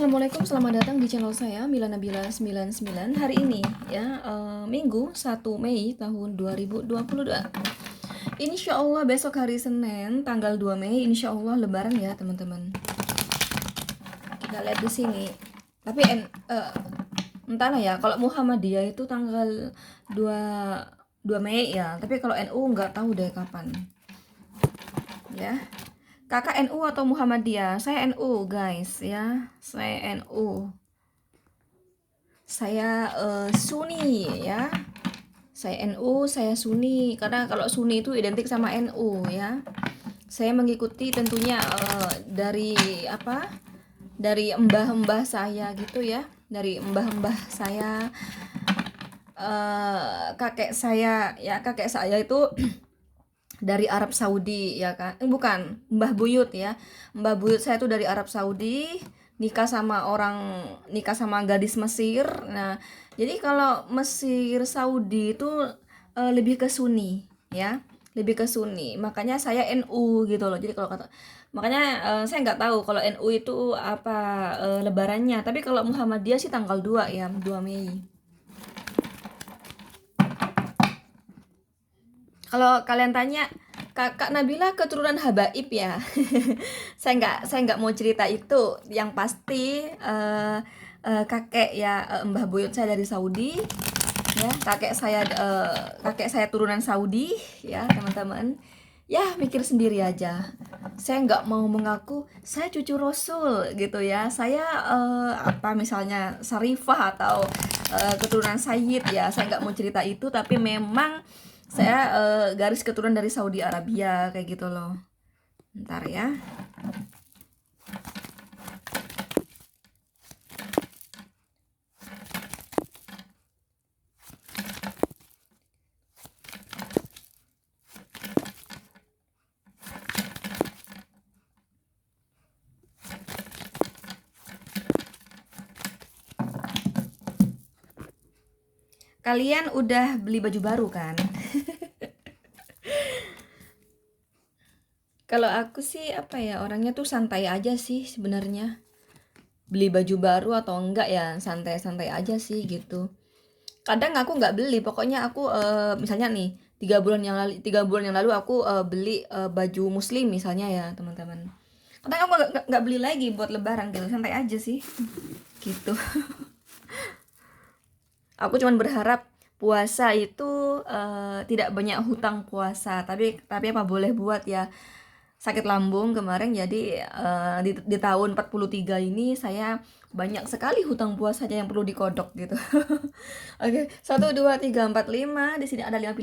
Assalamualaikum, selamat datang di channel saya Mila Nabila 99. Hari ini ya, Minggu 1 Mei tahun 2022. Insya Allah besok hari Senin tanggal 2 Mei, insya Allah Lebaran ya teman-teman. Kita lihat di sini. Tapi entahlah ya, kalau Muhammadiyah itu tanggal 2 Mei ya. Tapi kalau NU nggak tahu deh kapan. Ya. Kakak NU atau Muhammadiyah? Saya NU guys ya. Saya NU. Saya Sunni ya. Saya NU, saya Sunni. Karena kalau Sunni itu identik sama NU ya. Saya mengikuti tentunya dari apa? Dari mbah-mbah saya gitu ya. Dari mbah-mbah saya, kakek saya ya, kakek saya itu dari Arab Saudi ya kan, bukan, Mbah Buyut ya, Mbah Buyut saya tuh dari Arab Saudi, nikah sama gadis Mesir. Nah jadi kalau Mesir Saudi itu lebih ke Sunni ya, lebih ke Sunni, makanya saya NU gitu loh. Jadi kalau kata, makanya saya nggak tahu kalau NU itu apa lebarannya, tapi kalau Muhammadiyah sih tanggal 2 ya, 2 Mei. Kalau kalian tanya, Kak Nabila keturunan habaib ya. Saya nggak mau cerita itu. Yang pasti kakek ya, Mbah Buyut saya dari Saudi ya. Kakek saya turunan Saudi ya, teman-teman. Ya, mikir sendiri aja. Saya nggak mau mengaku saya cucu Rasul gitu ya. Saya apa misalnya Sarifah atau keturunan Sayyid ya. Saya nggak mau cerita itu, tapi memang saya garis keturunan dari Saudi Arabia kayak gitu loh. Ntar ya. Kalian udah beli baju baru kan? Kalau aku sih apa ya, orangnya tuh santai aja sih sebenarnya. Beli baju baru atau enggak ya santai-santai aja sih gitu. Kadang aku nggak beli, pokoknya aku misalnya nih 3 bulan yang lalu aku beli baju muslim misalnya ya teman-teman. Kadang aku nggak beli lagi buat lebaran gitu, santai aja sih gitu. Aku cuman berharap puasa itu tidak banyak hutang puasa, tapi apa boleh buat ya, sakit lambung kemarin. Jadi di tahun 43 ini saya banyak sekali hutang puasanya yang perlu dikodok gitu. Oke, 1, 2, 3, 4, 5. Di sini ada 5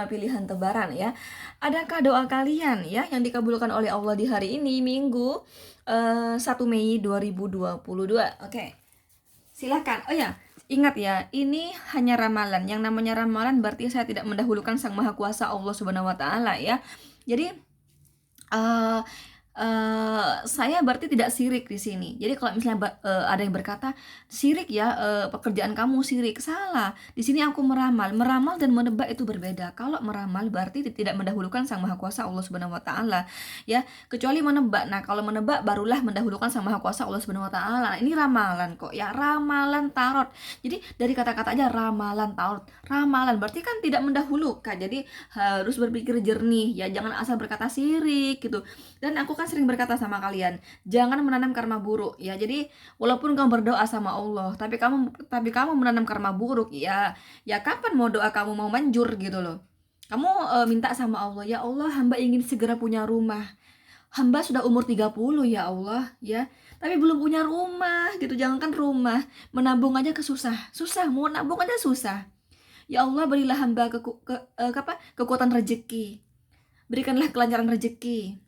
pilihan tebaran ya. Adakah doa kalian ya yang dikabulkan oleh Allah di hari ini Minggu 1 Mei 2022? Oke. Silahkan. Oh ya, ingat ya, ini hanya ramalan. Yang namanya ramalan berarti saya tidak mendahulukan Sang Maha Kuasa Allah Subhanahu wa taala ya. Jadi uh, saya berarti tidak sirik di sini. Jadi kalau misalnya ada yang berkata sirik ya, pekerjaan kamu sirik, salah. Di sini aku meramal dan menebak itu berbeda. Kalau meramal berarti tidak mendahulukan Sang Maha Kuasa Allah Subhanahu wa taala ya, kecuali menebak. Nah, kalau menebak barulah mendahulukan Sang Maha Kuasa Allah Subhanahu wa taala. Ini ramalan kok ya, ramalan tarot. Jadi dari kata-kata aja ramalan tarot. Ramalan berarti kan tidak mendahulukan. Jadi harus berpikir jernih ya, jangan asal berkata sirik gitu. Dan aku kan sering berkata sama kalian, jangan menanam karma buruk ya. Jadi walaupun kamu berdoa sama Allah, tapi kamu menanam karma buruk ya, ya kapan mau doa kamu mau manjur gitu loh. Kamu minta sama Allah, ya Allah hamba ingin segera punya rumah. Hamba sudah umur 30 ya Allah ya, tapi belum punya rumah gitu. Jangankan rumah, menabung aja susah, mau nabung aja susah. Ya Allah berilah hamba kekuatan rezeki. Berikanlah kelancaran rezeki.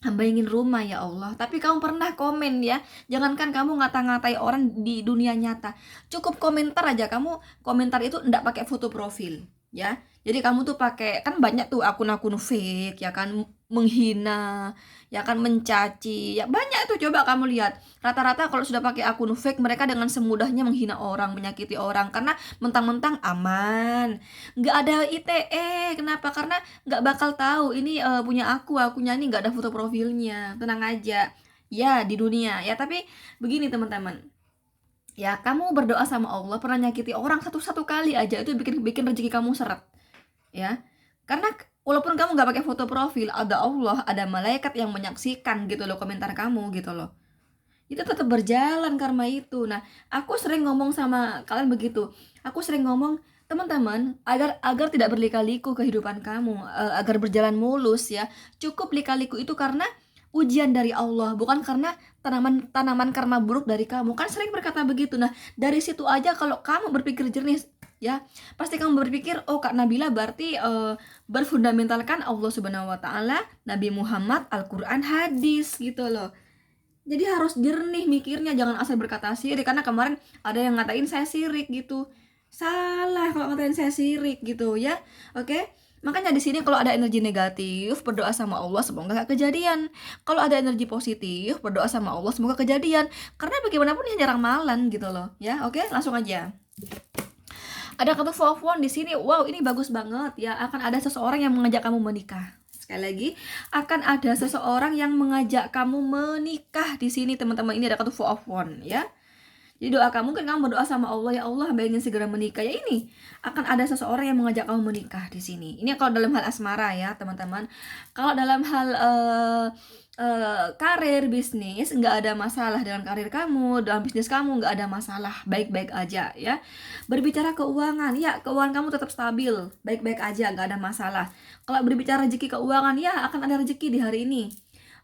Hamba ingin rumah ya Allah. Tapi kamu pernah komen ya, jangankan kamu ngata-ngatai orang di dunia nyata, cukup komentar aja, kamu komentar itu enggak pakai foto profil ya. Jadi kamu tuh pakai, kan banyak tuh akun-akun fake ya kan, menghina ya kan, mencaci ya, banyak tuh. Coba kamu lihat, rata-rata kalau sudah pakai akun fake, mereka dengan semudahnya menghina orang, menyakiti orang, karena mentang-mentang aman, nggak ada ITE. Kenapa? Karena nggak bakal tahu ini punya aku, akunya ini nggak ada foto profilnya. Tenang aja ya di dunia ya. Tapi begini teman-teman, ya kamu berdoa sama Allah pernah nyakiti orang satu kali aja itu bikin bikin rezeki kamu seret ya. Karena walaupun kamu nggak pakai foto profil, ada Allah, ada malaikat yang menyaksikan gitu loh komentar kamu gitu loh. Itu tetap berjalan karma itu. Nah, aku sering ngomong sama kalian begitu. Aku sering ngomong, teman-teman, agar tidak berlika-liku kehidupan kamu, agar berjalan mulus ya. Cukup lika-liku itu karena ujian dari Allah, bukan karena tanaman karma buruk dari kamu. Kan sering berkata begitu. Nah, dari situ aja kalau kamu berpikir jernih ya, pasti kamu berpikir, oh Kak Nabila berarti berfundamentalkan Allah Subhanahu wa taala, Nabi Muhammad, Al-Qur'an, hadis gitu loh. Jadi harus jernih mikirnya, jangan asal berkata sirik. Karena kemarin ada yang ngatain saya sirik gitu. Salah kalau ngatain saya sirik gitu ya. Oke? Makanya di sini kalau ada energi negatif, berdoa sama Allah semoga gak kejadian. Kalau ada energi positif, berdoa sama Allah semoga kejadian. Karena bagaimanapun ini jarang malan gitu loh, ya. Oke, langsung aja. Ada kartu Four of Wands di sini. Wow, ini bagus banget ya. Akan ada seseorang yang mengajak kamu menikah. Sekali lagi, akan ada seseorang yang mengajak kamu menikah di sini, teman-teman. Ini ada kartu Four of Wands ya. Jadi doa kamu, mungkin kamu berdoa sama Allah, ya Allah, hamba ingin segera menikah. Ya ini, akan ada seseorang yang mengajak kamu menikah di sini. Ini kalau dalam hal asmara ya, teman-teman. Kalau dalam hal karir, bisnis, nggak ada masalah dengan karir kamu, dalam bisnis kamu nggak ada masalah, baik-baik aja ya. Berbicara keuangan, ya keuangan kamu tetap stabil, baik-baik aja, nggak ada masalah. Kalau berbicara rezeki keuangan, ya akan ada rezeki di hari ini.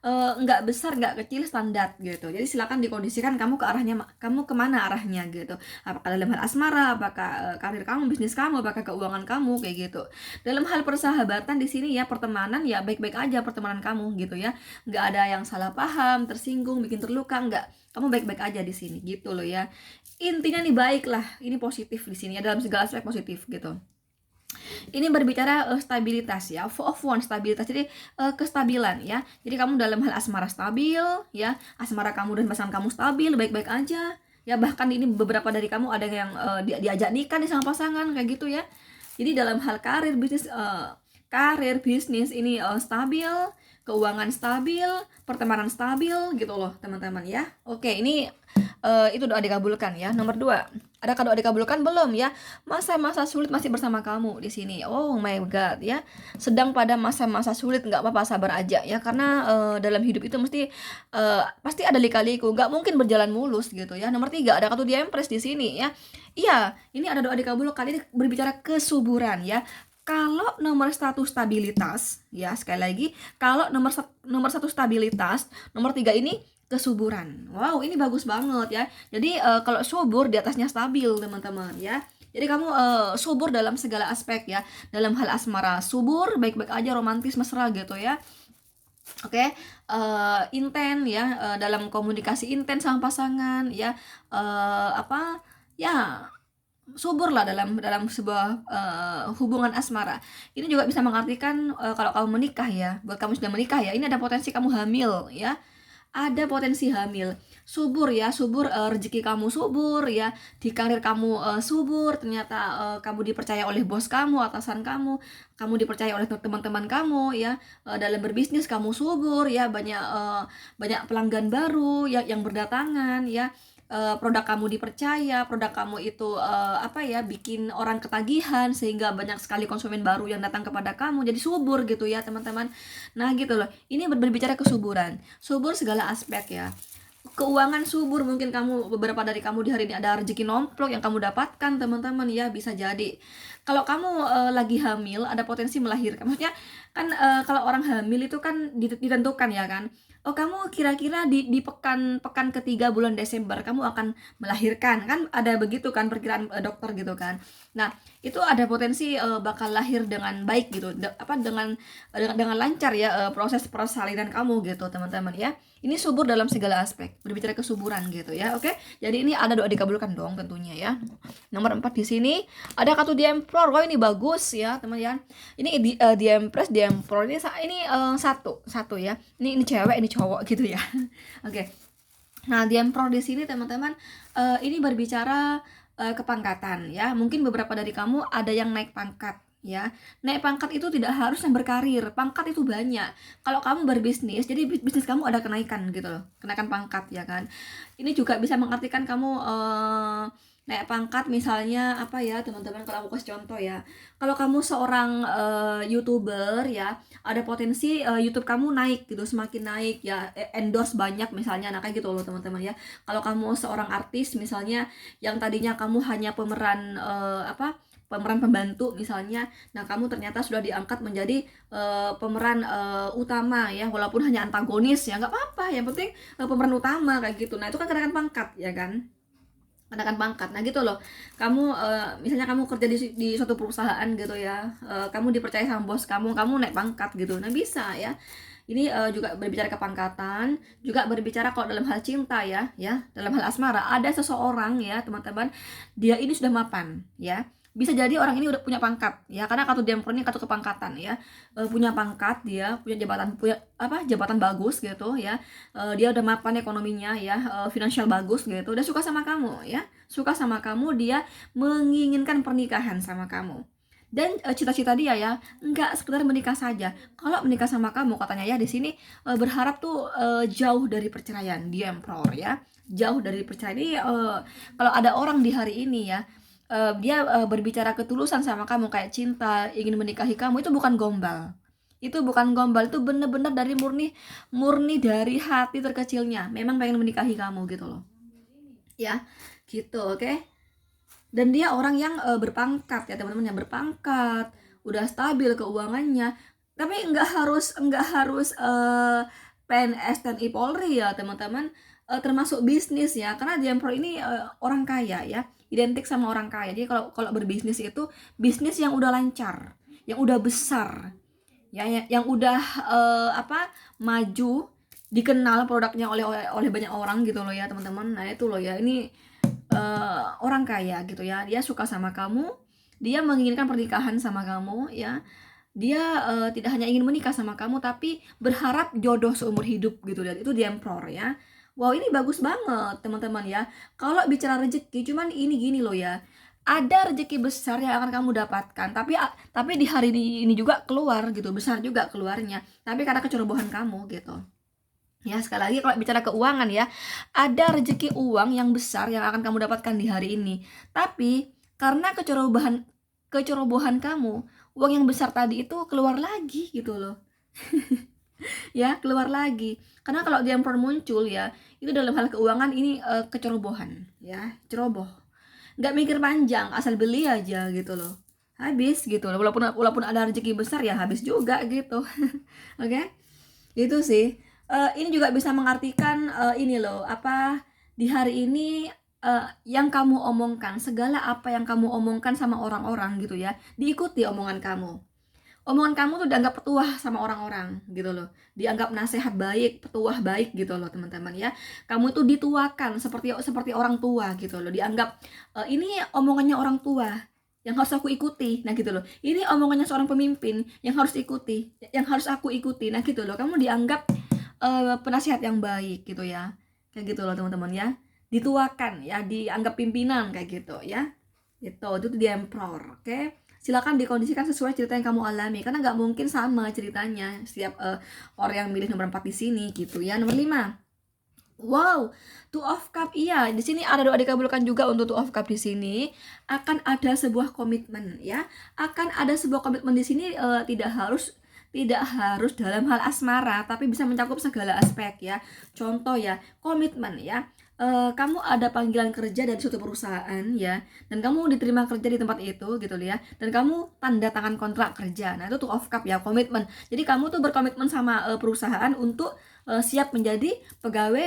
Nggak besar nggak kecil, standar gitu. Jadi silakan dikondisikan kamu ke arahnya, kamu kemana arahnya gitu. Apakah dalam hal asmara, apakah karir kamu, bisnis kamu, apakah keuangan kamu, kayak gitu. Dalam hal persahabatan di sini ya, pertemanan ya baik-baik aja pertemanan kamu gitu ya. Nggak ada yang salah paham, tersinggung, bikin terluka, nggak. Kamu baik-baik aja di sini gitu loh ya. Intinya nih baik lah, ini positif di sini ya, dalam segala aspek positif gitu. Ini berbicara stabilitas ya, Four of Wands, stabilitas. Jadi kestabilan ya. Jadi kamu dalam hal asmara stabil ya, asmara kamu dan pasangan kamu stabil, baik-baik aja. Ya bahkan ini beberapa dari kamu ada yang diajak nikah nih sama pasangan kayak gitu ya. Jadi dalam hal karir bisnis ini stabil, keuangan stabil, pertemanan stabil gitu loh teman-teman ya. Oke, ini itu doa dikabulkan ya. Nomor 2, adakah doa dikabulkan? Belum ya. Masa-masa sulit masih bersama kamu di sini. Oh my god ya. Sedang pada masa-masa sulit, nggak apa-apa, sabar aja ya. Karena dalam hidup itu pasti ada lika-liku, nggak mungkin berjalan mulus gitu ya. Nomor 3, ada kartu The Empress di sini ya. Iya, ini ada doa dikabulkan. Ini berbicara kesuburan ya. Kalau nomor 1 stabilitas ya, sekali lagi, kalau nomor 1 stabilitas, nomor 3 ini kesuburan. Wow, ini bagus banget ya. Jadi kalau subur di atasnya stabil, teman-teman ya. Jadi kamu subur dalam segala aspek ya. Dalam hal asmara subur, baik-baik aja, romantis, mesra gitu ya. Oke, inten ya, dalam komunikasi inten sama pasangan ya. Apa ya, subur lah dalam sebuah hubungan asmara. Ini juga bisa mengartikan kalau kamu menikah ya, buat kamu sudah menikah ya, ini ada potensi kamu hamil ya. Ada potensi hamil, subur ya, subur, rezeki kamu subur ya, di karir kamu subur, ternyata kamu dipercaya oleh bos kamu, atasan kamu dipercaya oleh teman-teman kamu ya, dalam berbisnis kamu subur ya, banyak pelanggan baru ya yang berdatangan ya, produk kamu dipercaya, produk kamu itu bikin orang ketagihan sehingga banyak sekali konsumen baru yang datang kepada kamu, jadi subur gitu ya teman-teman. Nah gitu loh, ini berbicara kesuburan, subur segala aspek ya. Keuangan subur, mungkin beberapa dari kamu di hari ini ada rezeki nomplok yang kamu dapatkan teman-teman ya, bisa jadi. Kalau kamu lagi hamil, ada potensi melahirkan, maksudnya kan kalau orang hamil itu kan ditentukan ya kan, oh kamu kira-kira di pekan ketiga bulan Desember kamu akan melahirkan, kan ada begitu kan perkiraan dokter gitu kan. Nah itu ada potensi bakal lahir dengan baik gitu, dengan lancar ya, proses persalinan kamu gitu teman-teman ya. Ini subur dalam segala aspek, berbicara kesuburan gitu ya. Oke, jadi ini ada doa dikabulkan dong tentunya ya. Nomor 4 di sini ada kartu The Emperor. Wah ini bagus ya teman-teman. Ini The Empress, The Emperor ini satu ya. Ini cewek, ini cowok gitu ya. Oke. Nah, The Emperor di sini teman-teman, ini berbicara kepangkatan ya. Mungkin beberapa dari kamu ada yang naik pangkat ya. Naik pangkat itu tidak harus yang berkarir, pangkat itu banyak. Kalau kamu berbisnis, jadi bisnis kamu ada kenaikan gitu loh, kenaikan pangkat ya kan. Ini juga bisa mengartikan kamu naik pangkat, misalnya apa ya teman-teman, kalau aku kasih contoh ya. Kalau kamu seorang YouTuber ya, ada potensi YouTube kamu naik gitu, semakin naik ya, endorse banyak misalnya, nah kayak gitu loh teman-teman ya. Kalau kamu seorang artis misalnya, yang tadinya kamu hanya pemeran pemeran pembantu misalnya, nah kamu ternyata sudah diangkat menjadi pemeran utama ya, walaupun hanya antagonis ya nggak apa-apa, yang penting pemeran utama kayak gitu. Nah itu kan kenaikan pangkat ya kan, kenaikan pangkat. Nah gitu loh, kamu misalnya kamu kerja di suatu perusahaan gitu ya, kamu dipercaya sama bos kamu naik pangkat gitu. Nah bisa ya. Ini juga berbicara kepangkatan, juga berbicara kalau dalam hal cinta ya, dalam hal asmara. Ada seseorang ya teman-teman, dia ini sudah mapan ya. Bisa jadi orang ini udah punya pangkat ya, karena kartu Dempro ini kartu kepangkatan ya. Punya pangkat, dia punya jabatan bagus gitu ya. Dia udah mapan ekonominya ya, finansial bagus gitu. Udah suka sama kamu ya, suka sama kamu, dia menginginkan pernikahan sama kamu. Dan cita-cita dia ya nggak sekedar menikah saja. Kalau menikah sama kamu, katanya ya di sini berharap tuh jauh dari perceraian, dia emperor ya, jauh dari perceraian. Ini kalau ada orang di hari ini ya, dia berbicara ketulusan sama kamu kayak cinta, ingin menikahi kamu, itu bukan gombal. Itu bukan gombal, itu bener-bener dari murni dari hati terkecilnya, memang pengen menikahi kamu gitu loh. Ya, gitu, oke? Dan dia orang yang berpangkat ya teman-teman, yang berpangkat, udah stabil keuangannya. Tapi nggak harus PNS TNI Polri ya teman-teman, termasuk bisnis ya, karena Jempro ini orang kaya ya, identik sama orang kaya. Jadi kalau kalau berbisnis itu bisnis yang udah lancar, yang udah besar ya, yang udah maju, dikenal produknya oleh banyak orang gitu loh ya teman-teman. Nah itu loh ya, ini orang kaya gitu ya, dia suka sama kamu, dia menginginkan pernikahan sama kamu ya, dia tidak hanya ingin menikah sama kamu, tapi berharap jodoh seumur hidup gitu, dan itu dia emperor ya. Wow, ini bagus banget teman-teman ya. Kalau bicara rezeki, cuman ini gini loh ya, ada rezeki besar yang akan kamu dapatkan, tapi di hari ini juga keluar gitu, besar juga keluarnya, tapi karena kecerobohan kamu gitu. Ya, sekali lagi kalau bicara keuangan ya, ada rezeki uang yang besar yang akan kamu dapatkan di hari ini. Tapi karena kecerobohan kamu, uang yang besar tadi itu keluar lagi gitu loh. Ya, keluar lagi. Karena kalau dia muncul ya, itu dalam hal keuangan ini kecerobohan ya, ceroboh. Nggak mikir panjang, asal beli aja gitu loh. Habis gitu loh. Walaupun ada rezeki besar ya habis juga gitu. Oke? Itu sih. Ini juga bisa mengartikan ini loh, di hari ini yang kamu omongkan, segala apa yang kamu omongkan sama orang-orang gitu ya, diikuti omongan kamu. Omongan kamu tuh dianggap petuah sama orang-orang gitu loh. Dianggap nasihat baik, petuah baik gitu loh teman-teman ya. Kamu tuh dituakan seperti seperti orang tua gitu loh. Dianggap ini omongannya orang tua yang harus aku ikuti. Nah gitu loh. Ini omongannya seorang pemimpin yang harus ikuti, yang harus aku ikuti. Nah gitu loh. Kamu dianggap penasihat yang baik gitu ya. Kayak gitu loh teman-teman ya. Dituakan ya, dianggap pimpinan kayak gitu ya. Itu dia emperor, oke? Silakan dikondisikan sesuai cerita yang kamu alami, karena nggak mungkin sama ceritanya setiap orang yang milih nomor 4 di sini gitu ya. Nomor 5. Wow, Two of Cup, iya, di sini ada doa dikabulkan juga untuk Two of Cup di sini. Akan ada sebuah komitmen ya. Akan ada sebuah komitmen di sini, tidak harus dalam hal asmara, tapi bisa mencakup segala aspek ya. Contoh ya, komitmen ya. Kamu ada panggilan kerja dari suatu perusahaan ya, dan kamu diterima kerja di tempat itu gitu ya, dan kamu tanda tangan kontrak kerja. Nah itu Two of Cup ya, komitmen. Jadi kamu tuh berkomitmen sama perusahaan untuk siap menjadi pegawai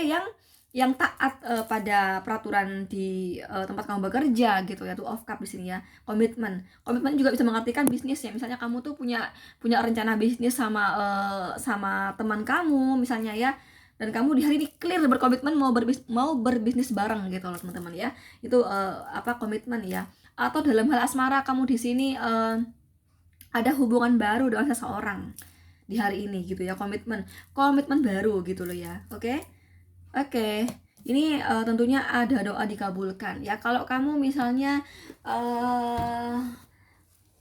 yang taat pada peraturan di tempat kamu bekerja gitu ya. Two of Cup di sini ya, komitmen. Komitmen juga bisa mengartikan bisnis ya. Misalnya kamu tuh punya rencana bisnis sama teman kamu misalnya ya, dan kamu di hari ini clear berkomitmen mau berbisnis bareng gitu loh teman-teman ya. Itu komitmen ya. Atau dalam hal asmara, kamu di sini ada hubungan baru dengan seseorang di hari ini gitu ya, komitmen baru gitu loh ya. Oke, ini tentunya ada doa dikabulkan ya. Kalau kamu misalnya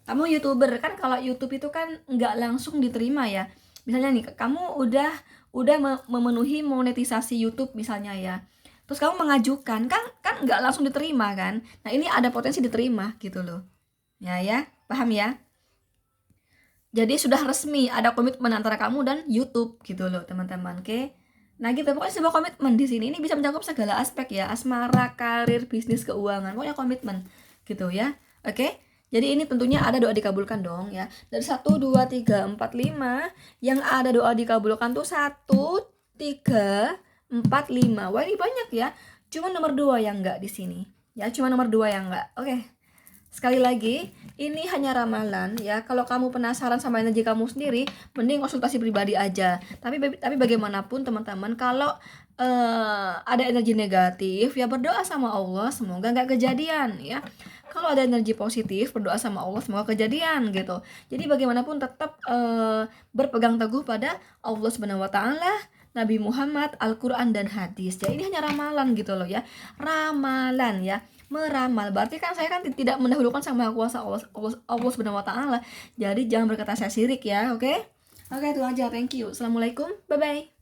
Kamu YouTuber kan, kalau YouTube itu kan nggak langsung diterima ya. Misalnya nih, kamu udah memenuhi monetisasi YouTube misalnya ya. Terus kamu mengajukan, kan nggak langsung diterima kan. Nah, ini ada potensi diterima gitu loh. Ya, paham ya? Jadi sudah resmi ada komitmen antara kamu dan YouTube gitu loh, teman-teman. Oke. Nah, gitu. Pokoknya sebuah komitmen di sini ini bisa mencakup segala aspek ya, asmara, karir, bisnis, keuangan. Pokoknya komitmen gitu ya. Oke. Jadi ini tentunya ada doa dikabulkan dong ya. Dari 1 2 3 4 5 yang ada doa dikabulkan tuh 1 3 4 5. Wah, ini banyak ya. Cuma nomor 2 yang enggak di sini. Ya, cuma nomor 2 yang enggak. Oke. Sekali lagi, ini hanya ramalan ya. Kalau kamu penasaran sama energi kamu sendiri, mending konsultasi pribadi aja. Tapi bagaimanapun teman-teman, kalau ada energi negatif, ya berdoa sama Allah semoga nggak kejadian ya. Kalau ada energi positif, berdoa sama Allah semoga kejadian gitu. Jadi bagaimanapun tetap berpegang teguh pada Allah Subhanahu wa taala, Nabi Muhammad, Al-Quran, dan hadis. Jadi ini hanya ramalan gitu loh ya. Ramalan ya. Meramal berarti kan saya kan tidak mendahulukan sang maha kuasa Allah Subhanahu wa taala. Jadi jangan berkata saya syirik ya, oke? Oke, itu aja. Thank you. Assalamualaikum. Bye bye.